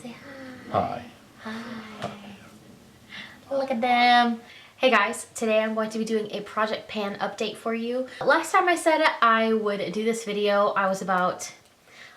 Say hi. Hi. Hi. Look at them. Hey guys, today I'm going to be doing a project pan update for you. Last time I said I would do this video, I was about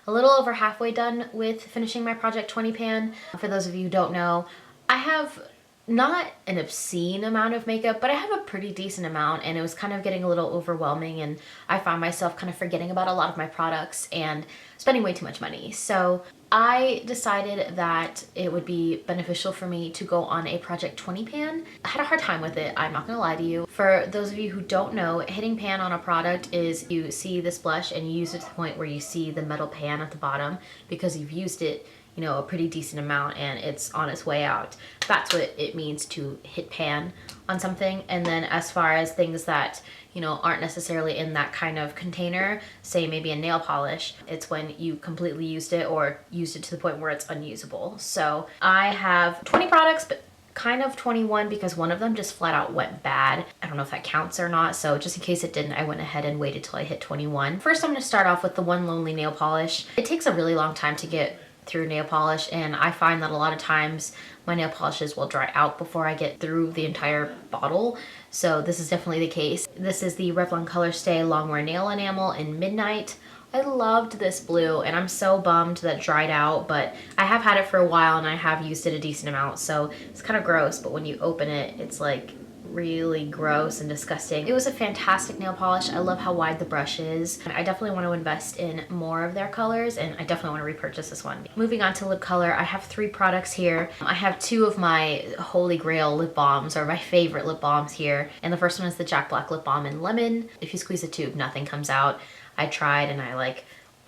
a little over halfway done with finishing my Project 20 pan. For those of you who don't know, I have not an obscene amount of makeup, but I have a pretty decent amount, and it was kind of getting a little overwhelming, and I found myself kind of forgetting about a lot of my products and spending way too much money. So I decided that it would be beneficial for me to go on a Project 20 pan. I had a hard time with it, I'm not gonna lie to you. For those of you who don't know, hitting pan on a product is you see this blush and you use it to the point where you see the metal pan at the bottom because you've used it, you know, a pretty decent amount and it's on its way out. That's what it means to hit pan on something. And then as far as things that, you know, aren't necessarily in that kind of container, say maybe a nail polish, it's when you completely used it or used it to the point where it's unusable. So I have 20 products, but kind of 21 because one of them just flat out went bad. I don't know if that counts or not, so just in case it didn't, I went ahead and waited till I hit 21. First, I'm gonna start off with the One Lonely Nail Polish. It takes a really long time to get through nail polish, and I find that a lot of times my nail polishes will dry out before I get through the entire bottle. So this is definitely the case. This is the Revlon Color Stay Longwear Nail Enamel in Midnight. I loved this blue and I'm so bummed that it dried out, but I have had it for a while and I have used it a decent amount, so it's kind of gross, but when you open it, it's like really gross and disgusting. It was a fantastic nail polish. I love how wide the brush is. I definitely want to invest in more of their colors, and I definitely want to repurchase this one. Moving on to lip color, I have 3 products here. I have 2 of my holy grail lip balms, or my favorite lip balms here, and the first one is the Jack Black Lip Balm in Lemon. If you squeeze a tube, nothing comes out. I tried and I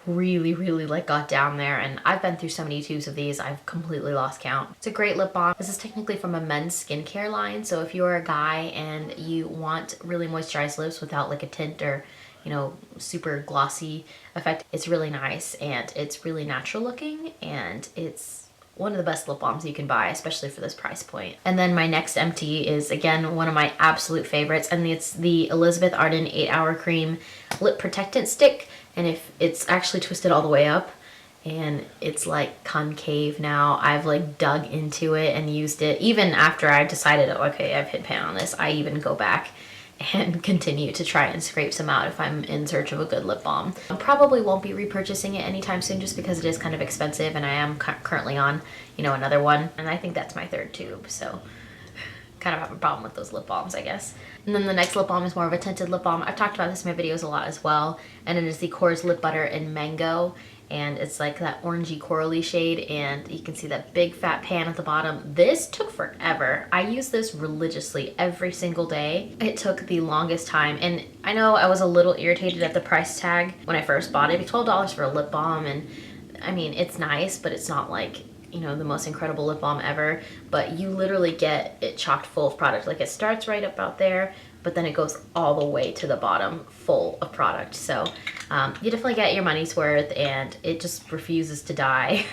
really like got down there, and I've been through so many tubes of these, I've completely lost count. It's a great lip balm. This is technically from a men's skincare line, so if you're a guy and you want really moisturized lips without like a tint or, you know, super glossy effect, it's really nice and it's really natural looking, and it's one of the best lip balms you can buy, especially for this price point. And then my next empty is, again, one of my absolute favorites, and it's the Elizabeth Arden 8-Hour Cream Lip Protectant Stick. And if it's actually twisted all the way up and it's like concave now, I've like dug into it and used it. Even after I decided, okay, I've hit pan on this, I even go back and continue to try and scrape some out if I'm in search of a good lip balm. I probably won't be repurchasing it anytime soon just because it is kind of expensive, and I am currently on, you know, another one, and I think that's my 3rd tube, so kind of have a problem with those lip balms, I guess. And then the next lip balm is more of a tinted lip balm. I've talked about this in my videos a lot as well, and it is the Kors Lip Butter in Mango, and it's like that orangey corally shade, and you can see that big fat pan at the bottom. This took forever. I use this religiously every single day. It took the longest time, and I know I was a little irritated at the price tag when I first bought it. $12 for a lip balm, and I mean, it's nice, but it's not like, you know, the most incredible lip balm ever, but you literally get it chocked full of product. Like, it starts right about there, but then it goes all the way to the bottom full of product. So you definitely get your money's worth, and it just refuses to die.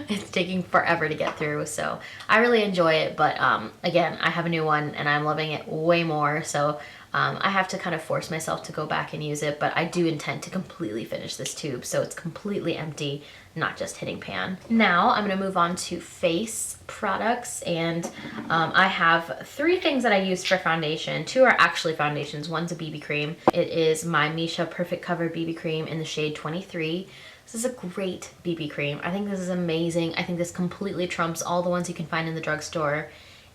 It's taking forever to get through, so I really enjoy it. But again, I have a new one and I'm loving it way more, so I have to kind of force myself to go back and use it, but I do intend to completely finish this tube, so it's completely empty, not just hitting pan. Now I'm going to move on to face products, and I have 3 things that I use for foundation. 2 are actually foundations. One's a BB cream. It is my Misha Perfect Cover BB cream in the shade 23. This is a great BB cream. I think this is amazing. I think this completely trumps all the ones you can find in the drugstore,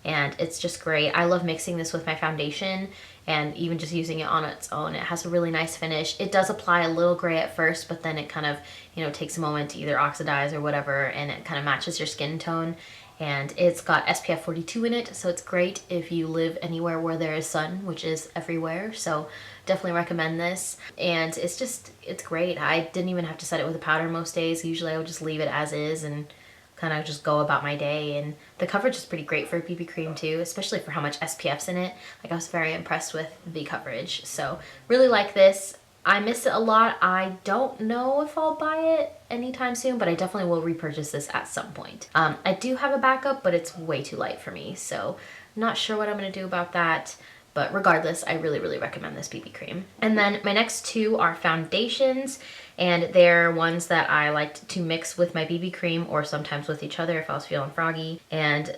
and it's just great. I love mixing this with my foundation and even just using it on its own. It has a really nice finish. It does apply a little gray at first, but then it kind of, you know, takes a moment to either oxidize or whatever, and it kind of matches your skin tone. And it's got SPF 42 in it, so it's great if you live anywhere where there is sun, which is everywhere. So definitely recommend this. And it's great. I didn't even have to set it with a powder most days. Usually I would just leave it as is and kind of just go about my day, and the coverage is pretty great for a BB cream too, especially for how much SPF's in it. Like, I was very impressed with the coverage, so really like this. I miss it a lot. I don't know if I'll buy it anytime soon, but I definitely will repurchase this at some point. I do have a backup, but it's way too light for me, so not sure what I'm gonna do about that. But regardless, I really, really recommend this BB cream. And then my next two are foundations, and they're ones that I liked to mix with my BB cream or sometimes with each other if I was feeling froggy. And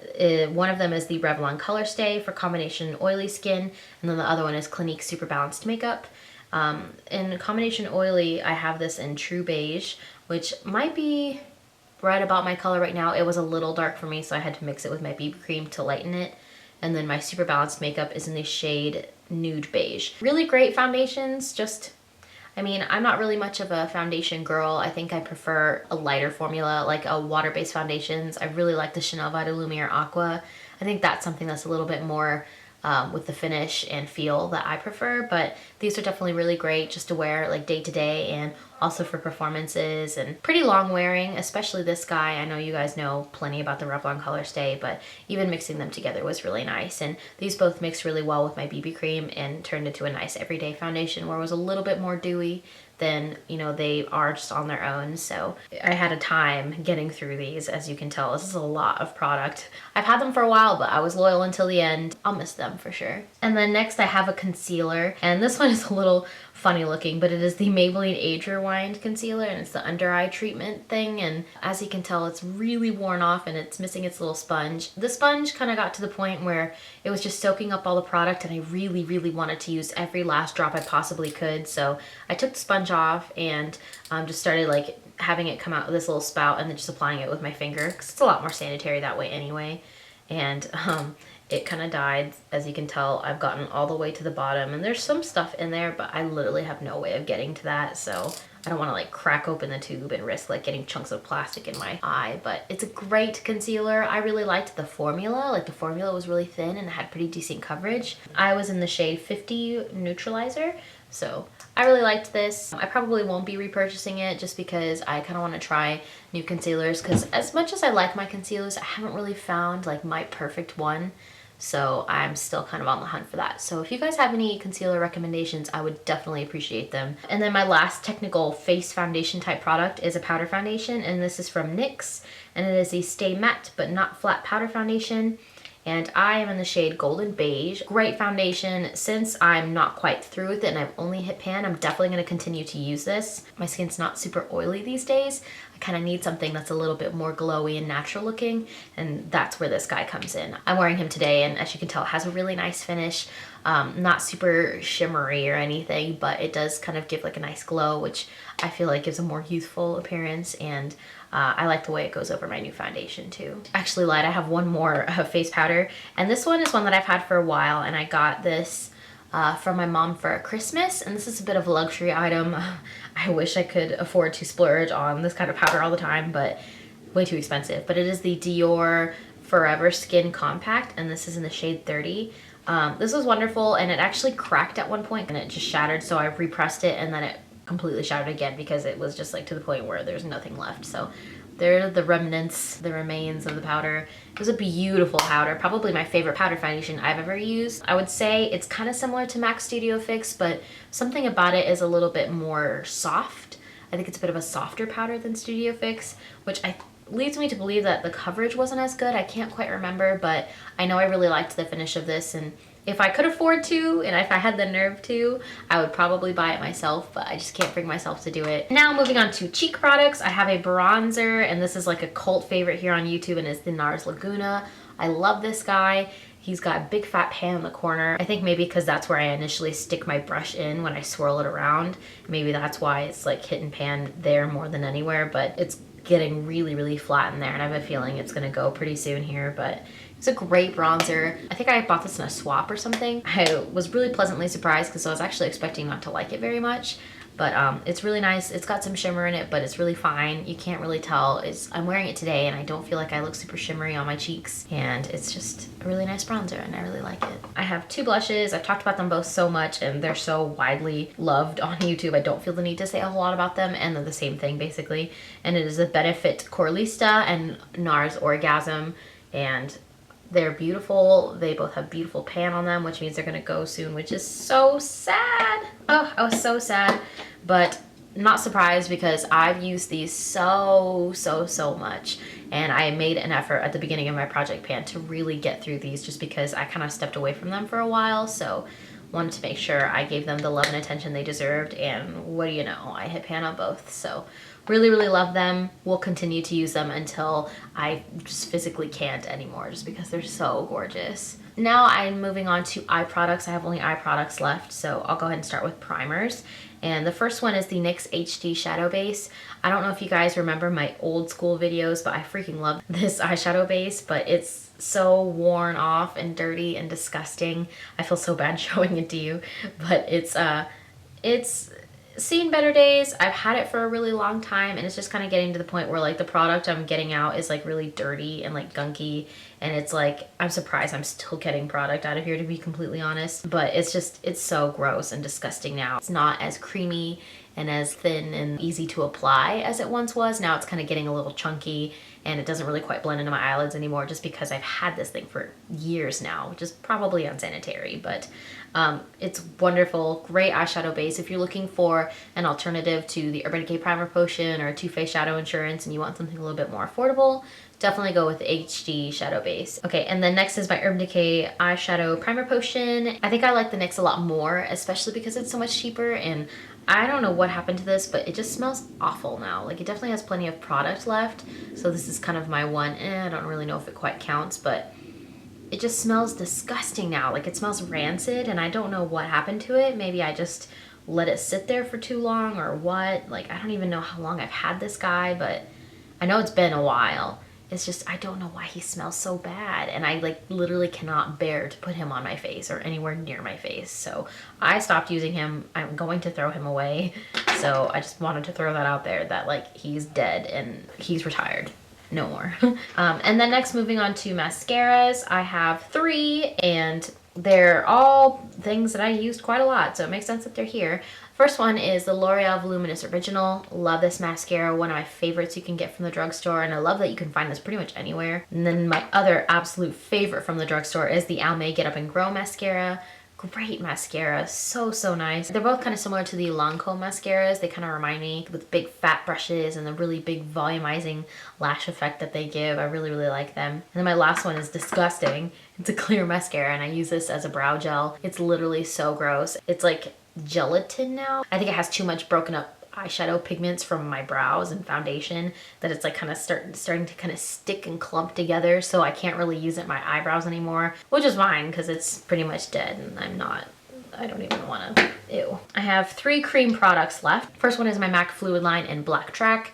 one of them is the Revlon Color Stay for combination oily skin, and then the other one is Clinique Super Balanced Makeup. In combination oily, I have this in True Beige, which might be right about my color right now. It was a little dark for me, so I had to mix it with my BB cream to lighten it. And then my Super Balanced Makeup is in the shade Nude Beige. Really great foundations, just, I mean, I'm not really much of a foundation girl. I think I prefer a lighter formula, like a water-based foundations. I really like the Chanel Vita Lumiere Aqua. I think that's something that's a little bit more with the finish and feel that I prefer, but these are definitely really great just to wear like day to day and also for performances, and pretty long wearing, especially this guy. I know you guys know plenty about the Revlon Color Stay, but even mixing them together was really nice. And these both mixed really well with my BB cream and turned into a nice everyday foundation where it was a little bit more dewy than, you know, they are just on their own. So I had a time getting through these. As you can tell, this is a lot of product. I've had them for a while, but I was loyal until the end. I'll miss them for sure. And then next I have a concealer, and this one is a little funny looking, but it is the Maybelline Age Rewind concealer, and it's the under eye treatment thing. And as you can tell, it's really worn off and it's missing its little sponge. The sponge kind of got to the point where it was just soaking up all the product, and I really, really wanted to use every last drop I possibly could. So I took the sponge off and just started like having it come out with this little spout and then just applying it with my finger, because it's a lot more sanitary that way anyway. And it kind of died. As you can tell, I've gotten all the way to the bottom, and there's some stuff in there, but I literally have no way of getting to that, so I don't want to like crack open the tube and risk like getting chunks of plastic in my eye. But it's a great concealer. I really liked the formula. Like the formula was really thin and had pretty decent coverage. I was in the shade 50 Neutralizer, so I really liked this. I probably won't be repurchasing it just because I kind of want to try new concealers, because as much as I like my concealers, I haven't really found like my perfect one. So I'm still kind of on the hunt for that. So if you guys have any concealer recommendations, I would definitely appreciate them. And then my last technical face foundation type product is a powder foundation, and this is from NYX, and it is a Stay Matte But Not Flat powder foundation. And I am in the shade Golden Beige. Great foundation. Since I'm not quite through with it and I've only hit pan, I'm definitely going to continue to use this. My skin's not super oily these days. I kind of need something that's a little bit more glowy and natural looking, and that's where this guy comes in. I'm wearing him today, and as you can tell, it has a really nice finish. Not super shimmery or anything, but it does kind of give like a nice glow, which I feel like gives a more youthful appearance, and I like the way it goes over my new foundation too. Actually lied, I have one more face powder, and this one is one that I've had for a while, and I got this from my mom for Christmas, and this is a bit of a luxury item. I wish I could afford to splurge on this kind of powder all the time, but way too expensive. But it is the Dior Forever Skin Compact, and this is in the shade 30. This was wonderful, and it actually cracked at one point and it just shattered, so I repressed it and then it completely shattered again because it was just like to the point where there's nothing left. So there are the remnants, the remains of the powder. It was a beautiful powder, probably my favorite powder foundation I've ever used. I would say it's kind of similar to MAC Studio Fix, but something about it is a little bit more soft. I think it's a bit of a softer powder than Studio Fix, which leads me to believe that the coverage wasn't as good. I can't quite remember, but I know I really liked the finish of this, and if I could afford to, and if I had the nerve to, I would probably buy it myself, but I just can't bring myself to do it. Now moving on to cheek products, I have a bronzer, and this is like a cult favorite here on YouTube, and it's the NARS Laguna. I love this guy. He's got a big fat pan in the corner. I think maybe because that's where I initially stick my brush in when I swirl it around. Maybe that's why it's like hit and pan there more than anywhere, but it's getting really, really flat in there, and I have a feeling it's gonna go pretty soon here, but it's a great bronzer. I think I bought this in a swap or something. I was really pleasantly surprised because I was actually expecting not to like it very much, but it's really nice. It's got some shimmer in it, but it's really fine. You can't really tell. I'm wearing it today and I don't feel like I look super shimmery on my cheeks, and it's just a really nice bronzer and I really like it. I have two blushes. I've talked about them both so much and they're so widely loved on YouTube. I don't feel the need to say a whole lot about them, and they're the same thing basically. And it is the Benefit Corlista and NARS Orgasm, and they're beautiful. They both have beautiful pan on them, which means they're gonna go soon, which is so sad. Oh, I was so sad. But not surprised because I've used these so much, and I made an effort at the beginning of my project pan to really get through these just because I kind of stepped away from them for a while, so wanted to make sure I gave them the love and attention they deserved, and what do you know, I hit pan on both. So really love them. We'll continue to use them until I just physically can't anymore, just because they're so gorgeous. Now I'm moving on to eye products. I have only eye products left, so I'll go ahead and start with primers. And the first one is the NYX HD Shadow Base. I don't know if you guys remember my old school videos, but I freaking love this eyeshadow base, but it's so worn off and dirty and disgusting. I feel so bad showing it to you, but it's seen better days. I've had it for a really long time, and it's just kind of getting to the point where like the product I'm getting out is like really dirty and like gunky, and it's like I'm surprised I'm still getting product out of here, to be completely honest. But it's so gross and disgusting now. It's not as creamy and as thin and easy to apply as it once was. Now it's kind of getting a little chunky, and it doesn't really quite blend into my eyelids anymore, just because I've had this thing for years now, which is probably unsanitary, but it's wonderful. Great eyeshadow base. If you're looking for an alternative to the Urban Decay Primer Potion or Too Faced Shadow Insurance and you want something a little bit more affordable, definitely go with the HD Shadow Base. Okay, and then next is my Urban Decay Eyeshadow Primer Potion. I think I like the NYX a lot more, especially because it's so much cheaper, and I don't know what happened to this, but it just smells awful now. Like, it definitely has plenty of product left, so this is kind of my one, I don't really know if it quite counts, but it just smells disgusting now. Like, it smells rancid, and I don't know what happened to it. Maybe I just let it sit there for too long or what. Like, I don't even know how long I've had this guy, but I know it's been a while. It's just, I don't know why he smells so bad, and I like literally cannot bear to put him on my face or anywhere near my face. So I stopped using him. I'm going to throw him away. So I just wanted to throw that out there, that like he's dead and he's retired. No more. And then next, moving on to mascaras. I have 3, and they're all things that I used quite a lot, so it makes sense that they're here. First one is the L'Oreal Voluminous Original. Love this mascara, one of my favorites you can get from the drugstore, and I love that you can find this pretty much anywhere. And then my other absolute favorite from the drugstore is the Almay Get Up and Grow mascara. Great mascara, so nice. They're both kind of similar to the Lancome mascaras. They kind of remind me, with big fat brushes and the really big volumizing lash effect that they give. I really like them. And then my last one is disgusting. It's a clear mascara, and I use this as a brow gel. It's literally so gross. It's like gelatin now. I think it has too much broken up eyeshadow pigments from my brows and foundation that it's like kind of starting to kind of stick and clump together, so I can't really use it in my eyebrows anymore, which is fine because it's pretty much dead, and I don't even want to, ew. I have 3 cream products left. First one is my MAC Fluid Line in Black Track.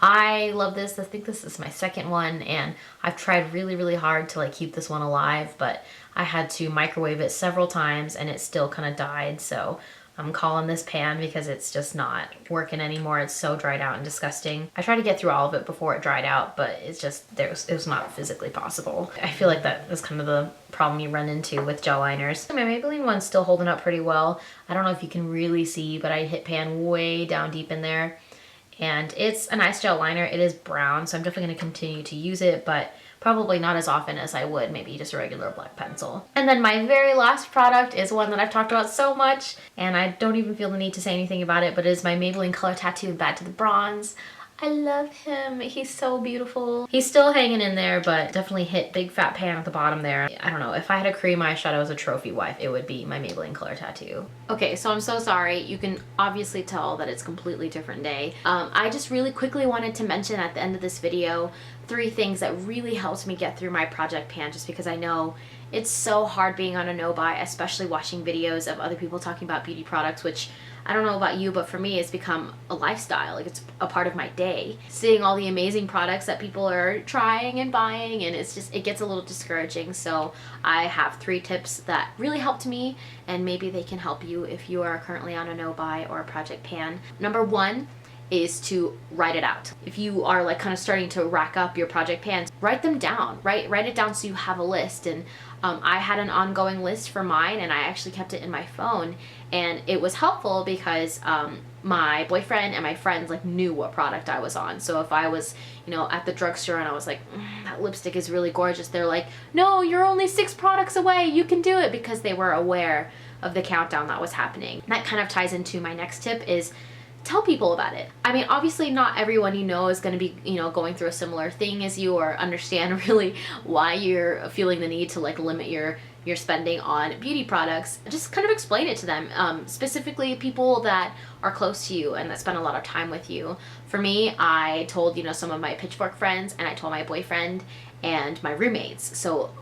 I love this. I think this is my second one, and I've tried really hard to like keep this one alive, but I had to microwave it several times and it still kind of died, so I'm calling this pan because it's just not working anymore. It's so dried out and disgusting. I tried to get through all of it before it dried out, but it's just, it was not physically possible. I feel like that is kind of the problem you run into with gel liners. My Maybelline one's still holding up pretty well. I don't know if you can really see, but I hit pan way down deep in there. And it's a nice gel liner. It is brown, so I'm definitely going to continue to use it, but probably not as often as I would maybe just a regular black pencil. And then my very last product is one that I've talked about so much, and I don't even feel the need to say anything about it, but it is my Maybelline Color Tattoo Bad to the Bronze. I love him. He's so beautiful. He's still hanging in there, but definitely hit big fat pan at the bottom there. I don't know, if I had a cream eyeshadow as a trophy wife, it would be my Maybelline Color Tattoo. Okay, so I'm so sorry. You can obviously tell that it's a completely different day. I just really quickly wanted to mention at the end of this video 3 things that really helped me get through my project pan, just because I know it's so hard being on a no-buy, especially watching videos of other people talking about beauty products, which I don't know about you, but for me it's become a lifestyle. Like, it's a part of my day. Seeing all the amazing products that people are trying and buying, and it's just, it gets a little discouraging. So I have 3 tips that really helped me, and maybe they can help you if you are currently on a no-buy or a project pan. Number 1 is to write it out. If you are like kind of starting to rack up your project pans, write them down. Write it down so you have a list. And I had an ongoing list for mine, and I actually kept it in my phone, and it was helpful because my boyfriend and my friends like knew what product I was on. So if I was, you know, at the drugstore and I was like, that lipstick is really gorgeous, they're like, no, you're only 6 products away, you can do it, because they were aware of the countdown that was happening. And that kind of ties into my next tip, is tell people about it. I mean, obviously not everyone you know is going to be, you know, going through a similar thing as you or understand really why you're feeling the need to like limit your spending on beauty products. Just kind of explain it to them, specifically people that are close to you and that spend a lot of time with you. For me, I told, you know, some of my Pitchfork friends, and I told my boyfriend and my roommates. So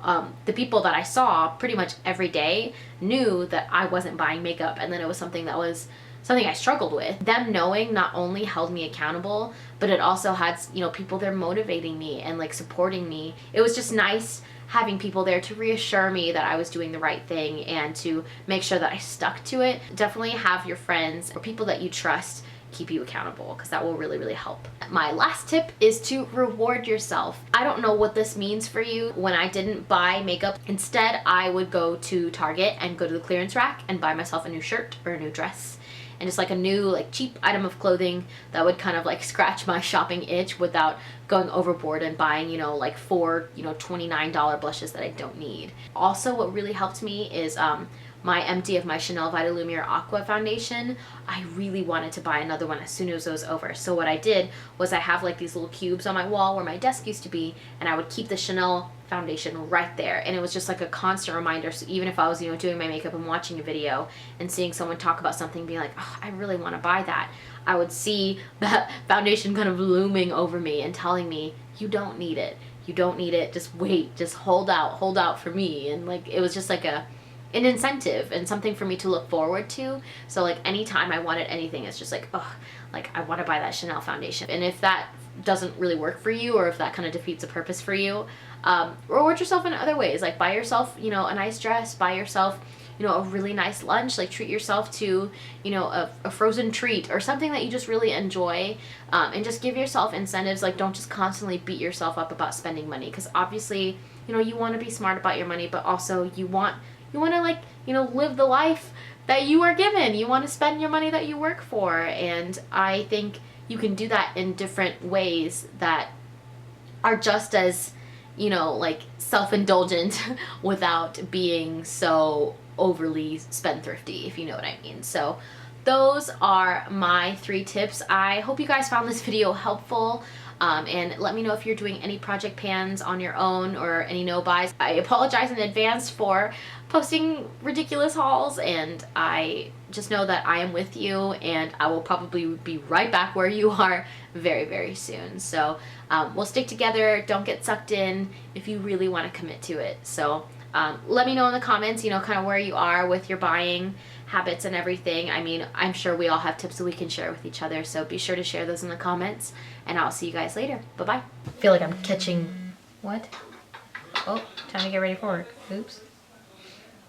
the people that I saw pretty much every day knew that I wasn't buying makeup, and then it was something that was something I struggled with. Them knowing not only held me accountable, but it also had, you know, people there motivating me and like supporting me. It was just nice having people there to reassure me that I was doing the right thing and to make sure that I stuck to it. Definitely have your friends or people that you trust keep you accountable, because that will really, really help. My last tip is to reward yourself. I don't know what this means for you. When I didn't buy makeup, instead I would go to Target and go to the clearance rack and buy myself a new shirt or a new dress. And just like a new like cheap item of clothing that would kind of like scratch my shopping itch without going overboard and buying, you know, like 4, you know, $29 blushes that I don't need. Also, what really helped me is my empty of my Chanel Vitalumiere Aqua foundation. I really wanted to buy another one as soon as it was over. So what I did was I have like these little cubes on my wall where my desk used to be, and I would keep the Chanel foundation right there, and it was just like a constant reminder. So even if I was, you know, doing my makeup and watching a video and seeing someone talk about something, being like, oh, I really want to buy that, I would see that foundation kind of looming over me and telling me, you don't need it, you don't need it, just wait, just hold out for me. And like it was just like an incentive and something for me to look forward to. So like anytime I wanted anything, it's just like, oh, like I want to buy that Chanel foundation. And if that doesn't really work for you, or if that kind of defeats the purpose for you, reward yourself in other ways. Like buy yourself, you know, a nice dress, buy yourself, you know, a really nice lunch, like treat yourself to, you know, a frozen treat or something that you just really enjoy, and just give yourself incentives. Like don't just constantly beat yourself up about spending money, because obviously, you know, you want to be smart about your money, but also you want to like, you know, live the life that you are given. You want to spend your money that you work for, and I think you can do that in different ways that are just as, you know, like self-indulgent without being so overly spendthrifty, if you know what I mean. So those are my 3 tips. I hope you guys found this video helpful. And let me know if you're doing any project pans on your own or any no buys. I apologize in advance for posting ridiculous hauls, and I just know that I am with you, and I will probably be right back where you are very, very soon. So we'll stick together. Don't get sucked in if you really want to commit to it. So let me know in the comments, you know, kind of where you are with your buying habits and everything. I mean, I'm sure we all have tips that we can share with each other, so be sure to share those in the comments, and I'll see you guys later. Bye-bye. I feel like I'm catching... What? Oh, time to get ready for work. Oops.